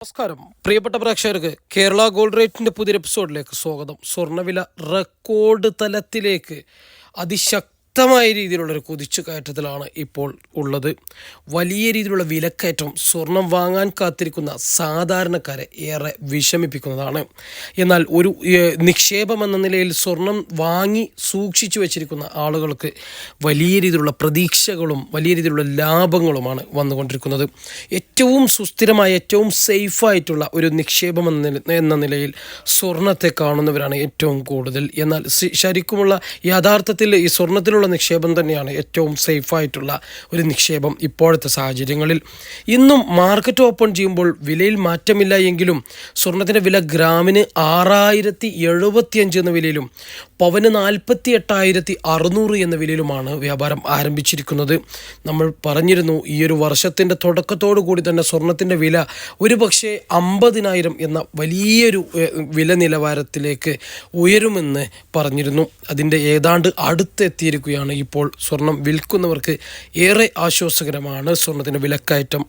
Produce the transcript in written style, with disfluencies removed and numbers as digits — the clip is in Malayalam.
നമസ്കാരം പ്രിയപ്പെട്ട പ്രേക്ഷകർക്ക് കേരള ഗോൾഡ് റേറ്റിൻ്റെ പുതിയൊരു എപ്പിസോഡിലേക്ക് സ്വാഗതം. സ്വർണ്ണവില റെക്കോർഡ് തലത്തിലേക്ക് അതിശക്തമായ രീതിയിലുള്ളൊരു കുതിച്ചുകയറ്റത്തിലാണ് ഇപ്പോൾ ഉള്ളത്. വലിയ രീതിയിലുള്ള വിലക്കയറ്റം സ്വർണം വാങ്ങാൻ കാത്തിരിക്കുന്ന സാധാരണക്കാരെ ഏറെ വിഷമിപ്പിക്കുന്നതാണ്. എന്നാൽ ഒരു നിക്ഷേപം എന്ന നിലയിൽ സ്വർണം വാങ്ങി സൂക്ഷിച്ചു വച്ചിരിക്കുന്ന ആളുകൾക്ക് വലിയ രീതിയിലുള്ള പ്രതീക്ഷകളും വലിയ രീതിയിലുള്ള ലാഭങ്ങളുമാണ് വന്നുകൊണ്ടിരിക്കുന്നത്. ഏറ്റവും സുസ്ഥിരമായ ഏറ്റവും സേഫായിട്ടുള്ള ഒരു നിക്ഷേപം എന്ന നിലയിൽ സ്വർണത്തെ കാണുന്നവരാണ് ഏറ്റവും കൂടുതൽ. എന്നാൽ ശരിക്കുമുള്ള യഥാർത്ഥത്തിൽ ഈ സ്വർണത്തിലുള്ള നിക്ഷേപം തന്നെയാണ് ഏറ്റവും സേഫായിട്ടുള്ള ഒരു നിക്ഷേപം ഇപ്പോഴത്തെ സാഹചര്യങ്ങളിൽ. ഇന്നും മാർക്കറ്റ് ഓപ്പൺ ചെയ്യുമ്പോൾ വിലയിൽ മാറ്റമില്ല എങ്കിലും സ്വർണത്തിൻ്റെ വില ഗ്രാമിന് 6075 എന്ന വിലയിലും പവന് 48,600 എന്ന വിലയിലുമാണ് വ്യാപാരം ആരംഭിച്ചിരിക്കുന്നത്. നമ്മൾ പറഞ്ഞിരുന്നു ഈ ഒരു വർഷത്തിൻ്റെ തുടക്കത്തോടു കൂടി തന്നെ സ്വർണത്തിൻ്റെ വില ഒരുപക്ഷെ 50,000 എന്ന വലിയൊരു വില നിലവാരത്തിലേക്ക് ഉയരുമെന്ന് പറഞ്ഞിരുന്നു. അതിൻ്റെ ഏതാണ്ട് അടുത്തെത്തിയിരിക്കുകയാണ് ഇപ്പോൾ. സ്വർണം വിൽക്കുന്നവർക്ക് ഏറെ ആശ്വാസകരമാണ് സ്വർണത്തിൻ്റെ വിലക്കയറ്റം.